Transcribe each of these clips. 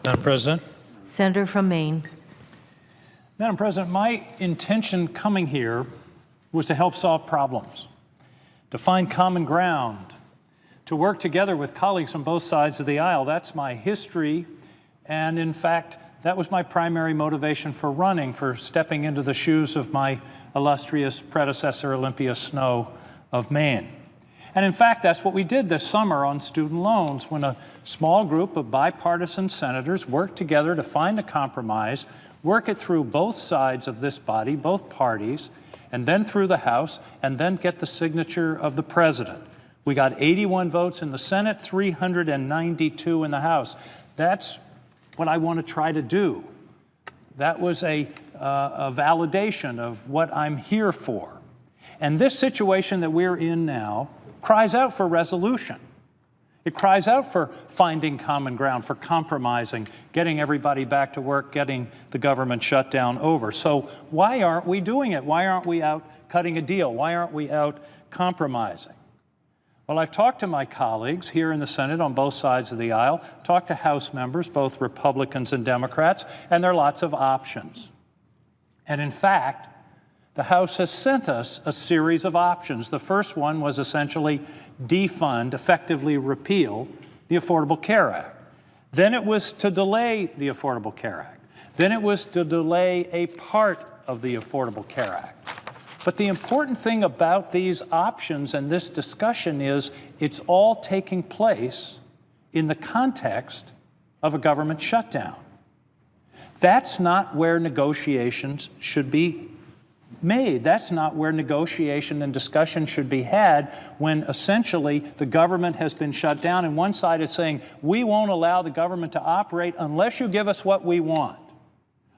Madam President. Senator from Maine. Madam President, my intention coming here was to help solve problems, to find common ground, to work together with colleagues on both sides of the aisle. That's my history, and in fact, that was my primary motivation for running, for stepping into the shoes of my illustrious predecessor, Olympia Snowe of Maine. And in fact, that's what we did this summer on student loans, when a small group of bipartisan senators worked together to find a compromise, work it through both sides of this body, both parties, and then through the House, and then get the signature of the President. We got 81 votes in the Senate, 392 in the House. That's what I want to try to do. That was a validation of what I'm here for. And this situation that we're in now cries out for resolution. It cries out for finding common ground, for compromising, getting everybody back to work, getting the government shutdown over. So why aren't we doing it? Why aren't we out cutting a deal? Why aren't we out compromising? Well, I've talked to my colleagues here in the Senate on both sides of the aisle, talked to House members, both Republicans and Democrats, and there are lots of options. And in fact, the House has sent us a series of options. The first one was essentially defund, effectively repeal, the Affordable Care Act. Then it was to delay the Affordable Care Act. Then it was to delay a part of the Affordable Care Act. But the important thing about these options and this discussion is it's all taking place in the context of a government shutdown. That's not where negotiations should be made. That's not where negotiation and discussion should be had when essentially the government has been shut down and one side is saying, we won't allow the government to operate unless you give us what we want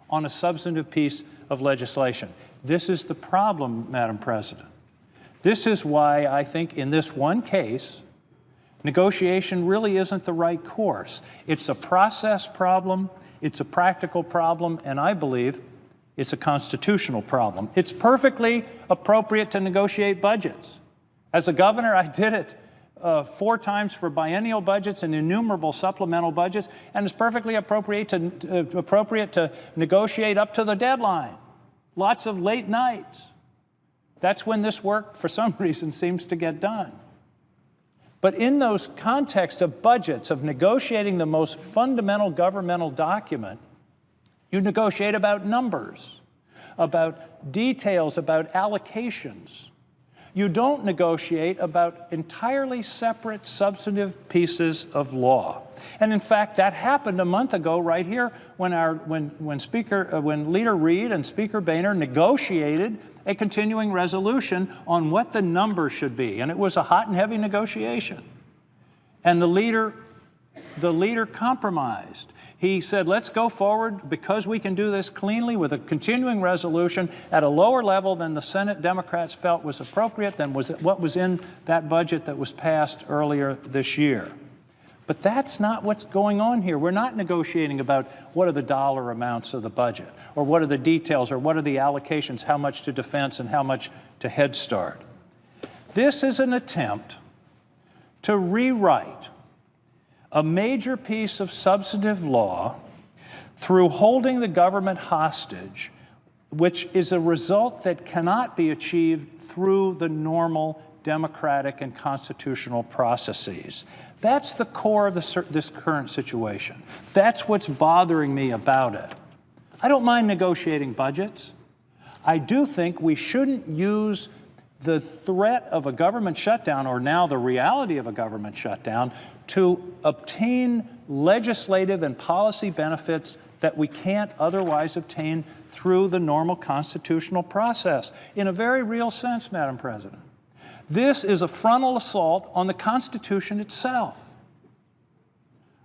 on a substantive piece of legislation. This is the problem, Madam President. This is why I think in this one case, negotiation really isn't the right course. It's a process problem, it's a practical problem, and I believe it's a constitutional problem. It's perfectly appropriate to negotiate budgets. As a governor, I did it 4 times for biennial budgets and innumerable supplemental budgets, and it's perfectly appropriate to negotiate up to the deadline. Lots of late nights. That's when this work, for some reason, seems to get done. But in those contexts of budgets, of negotiating the most fundamental governmental document, you negotiate about numbers, about details, about allocations. You don't negotiate about entirely separate substantive pieces of law. And in fact, that happened a month ago right here when Leader Reid and Speaker Boehner negotiated a continuing resolution on what the number should be. And it was a hot and heavy negotiation. And the leader compromised. He said, let's go forward because we can do this cleanly with a continuing resolution at a lower level than the Senate Democrats felt was appropriate, than what was in that budget that was passed earlier this year. But that's not what's going on here. We're not negotiating about what are the dollar amounts of the budget, or what are the details, or what are the allocations, how much to defense and how much to Head Start. This is an attempt to rewrite a major piece of substantive law through holding the government hostage, which is a result that cannot be achieved through the normal democratic and constitutional processes. That's the core of this current situation. That's what's bothering me about it. I don't mind negotiating budgets. I do think we shouldn't use the threat of a government shutdown, or now the reality of a government shutdown, to obtain legislative and policy benefits that we can't otherwise obtain through the normal constitutional process. In a very real sense, Madam President, this is a frontal assault on the Constitution itself.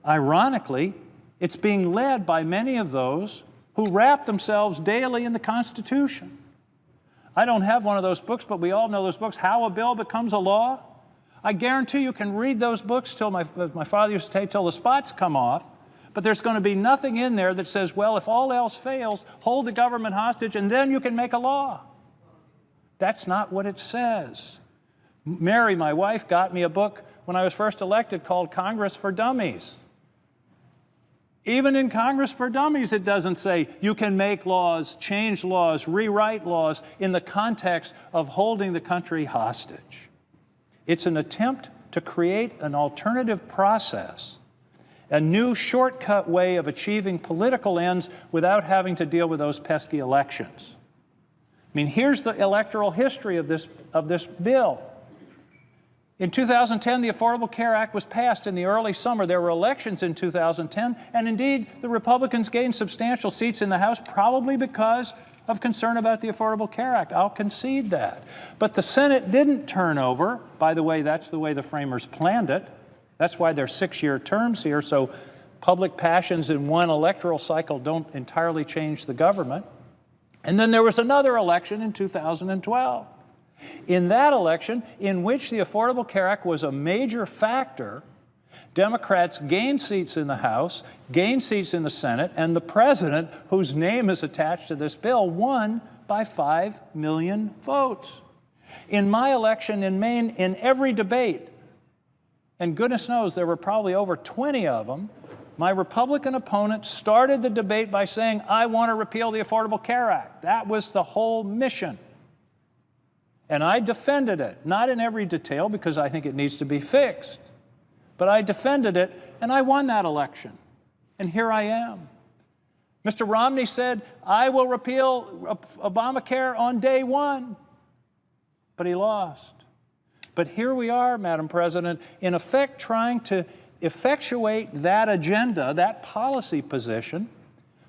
Ironically, it's being led by many of those who wrap themselves daily in the Constitution. I don't have one of those books, but we all know those books, How a Bill Becomes a Law. I guarantee you can read those books till my father used to say, till the spots come off, but there's going to be nothing in there that says, well, if all else fails, hold the government hostage and then you can make a law. That's not what it says. Mary, my wife, got me a book when I was first elected called Congress for Dummies. Even in Congress for Dummies, it doesn't say you can make laws, change laws, rewrite laws in the context of holding the country hostage. It's an attempt to create an alternative process, a new shortcut way of achieving political ends without having to deal with those pesky elections. I mean, here's the electoral history of this bill. In 2010, the Affordable Care Act was passed in the early summer. There were elections in 2010, and indeed, the Republicans gained substantial seats in the House, probably because of concern about the Affordable Care Act. I'll concede that. But the Senate didn't turn over. By the way, that's the way the framers planned it. That's why there's 6-year terms here, so public passions in one electoral cycle don't entirely change the government. And then there was another election in 2012. In that election, in which the Affordable Care Act was a major factor, Democrats gained seats in the House, gained seats in the Senate, and the president, whose name is attached to this bill, won by 5 million votes. In my election in Maine, in every debate, and goodness knows there were probably over 20 of them, my Republican opponent started the debate by saying, I want to repeal the Affordable Care Act. That was the whole mission. And I defended it, not in every detail because I think it needs to be fixed, but I defended it and I won that election. And here I am. Mr. Romney said, I will repeal Obamacare on day one, but he lost. But here we are, Madam President, in effect trying to effectuate that agenda, that policy position,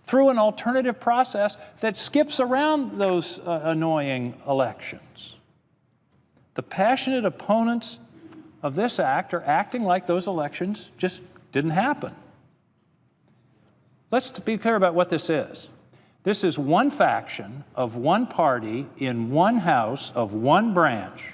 through an alternative process that skips around those annoying elections. The passionate opponents of this act are acting like those elections just didn't happen. Let's be clear about what this is. This is one faction of one party in one house of one branch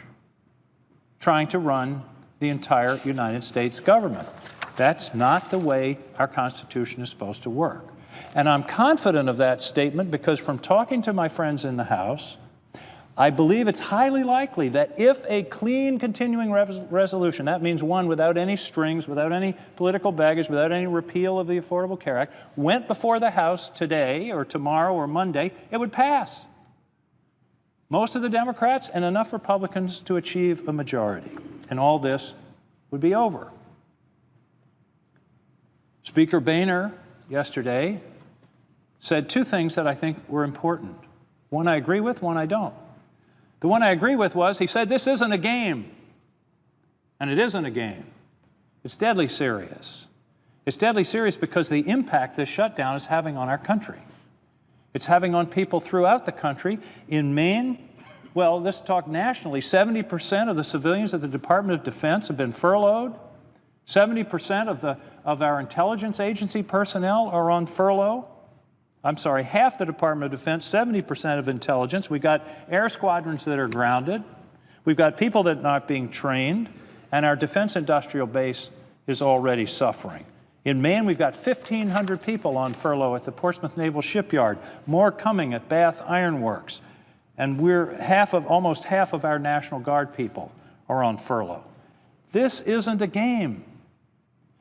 trying to run the entire United States government. That's not the way our Constitution is supposed to work. And I'm confident of that statement because from talking to my friends in the House, I believe it's highly likely that if a clean continuing resolution, that means one without any strings, without any political baggage, without any repeal of the Affordable Care Act, went before the House today or tomorrow or Monday, it would pass. Most of the Democrats and enough Republicans to achieve a majority. And all this would be over. Speaker Boehner yesterday said two things that I think were important. One I agree with, one I don't. The one I agree with was, he said, this isn't a game. And it isn't a game. It's deadly serious. It's deadly serious because the impact this shutdown is having on our country. It's having on people throughout the country. In Maine, well, let's talk nationally, 70% of the civilians at the Department of Defense have been furloughed. 70% of our intelligence agency personnel are on furlough. I'm sorry, half the Department of Defense, 70% of intelligence. We've got air squadrons that are grounded. We've got people that are not being trained, and our defense industrial base is already suffering. In Maine, we've got 1,500 people on furlough at the Portsmouth Naval Shipyard, more coming at Bath Iron Works, and almost half of our National Guard people are on furlough. This isn't a game.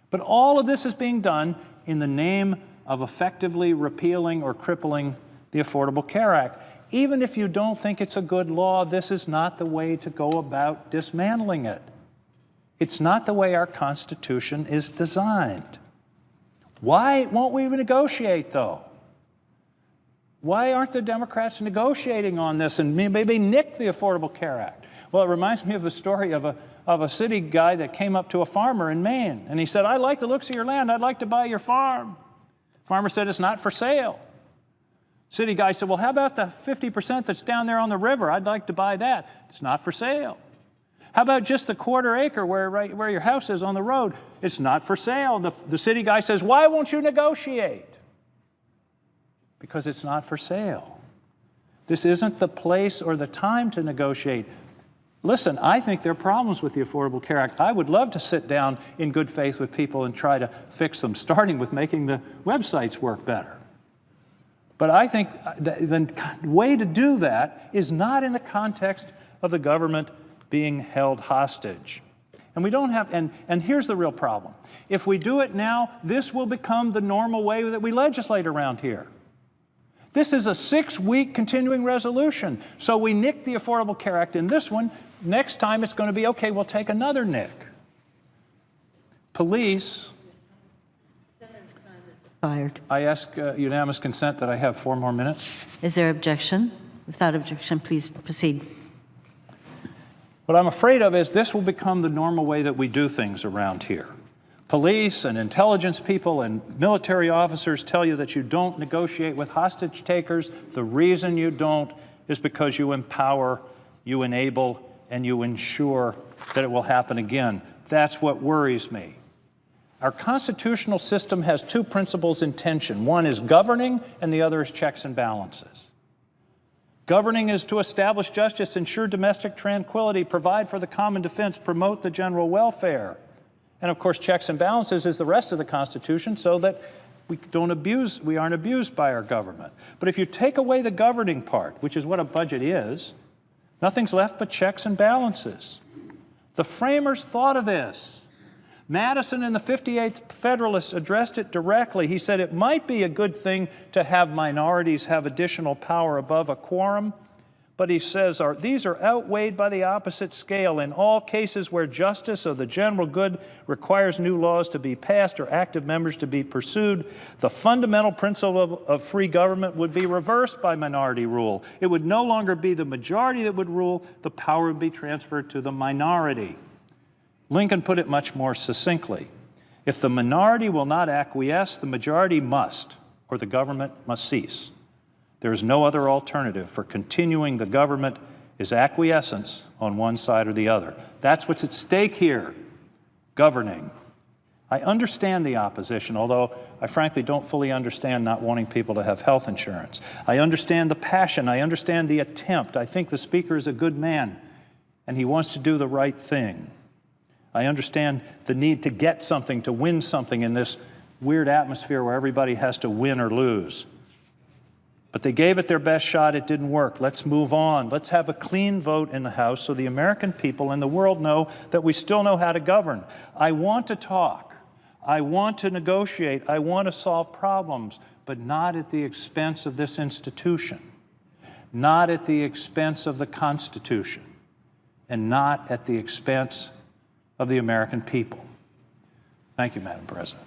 But all of this is being done in the name of effectively repealing or crippling the Affordable Care Act. Even if you don't think it's a good law, this is not the way to go about dismantling it. It's not the way our Constitution is designed. Why won't we negotiate, though? Why aren't the Democrats negotiating on this and maybe nick the Affordable Care Act? Well, it reminds me of a story of a city guy that came up to a farmer in Maine, and he said, I like the looks of your land. I'd like to buy your farm. Farmer said, it's not for sale. City guy said, well, how about the 50% that's down there on the river? I'd like to buy that. It's not for sale. How about just the quarter acre where your house is on the road? It's not for sale. The city guy says, why won't you negotiate? Because it's not for sale. This isn't the place or the time to negotiate. Listen, I think there are problems with the Affordable Care Act. I would love to sit down in good faith with people and try to fix them, starting with making the websites work better. But I think the way to do that is not in the context of the government being held hostage. And we don't have, and here's the real problem. If we do it now, this will become the normal way that we legislate around here. This is a 6-week continuing resolution. So we nicked the Affordable Care Act in this one. Next time it's going to be, okay, we'll take another nick. Police. Fired. I ask unanimous consent that I have 4 more minutes. Is there objection? Without objection, please proceed. What I'm afraid of is this will become the normal way that we do things around here. Police and intelligence people and military officers tell you that you don't negotiate with hostage takers. The reason you don't is because you empower, you enable, and you ensure that it will happen again. That's what worries me. Our constitutional system has 2 principles in tension. One is governing, and the other is checks and balances. Governing is to establish justice, ensure domestic tranquility, provide for the common defense, promote the general welfare. And of course, checks and balances is the rest of the Constitution so that we aren't abused by our government. But if you take away the governing part, which is what a budget is, nothing's left but checks and balances. The framers thought of this. Madison in the 58th Federalist addressed it directly. He said it might be a good thing to have minorities have additional power above a quorum, but he says these are outweighed by the opposite scale. In all cases where justice or the general good requires new laws to be passed or active members to be pursued, the fundamental principle of free government would be reversed by minority rule. It would no longer be the majority that would rule, the power would be transferred to the minority. Lincoln put it much more succinctly. If the minority will not acquiesce, the majority must, or the government must cease. There is no other alternative for continuing the government is acquiescence on one side or the other. That's what's at stake here, governing. I understand the opposition, although I frankly don't fully understand not wanting people to have health insurance. I understand the passion. I understand the attempt. I think the Speaker is a good man, and he wants to do the right thing. I understand the need to get something, to win something in this weird atmosphere where everybody has to win or lose. But they gave it their best shot. It didn't work. Let's move on. Let's have a clean vote in the House so the American people and the world know that we still know how to govern. I want to talk. I want to negotiate. I want to solve problems, but not at the expense of this institution, not at the expense of the Constitution, and not at the expense of the American people. Thank you, Madam President.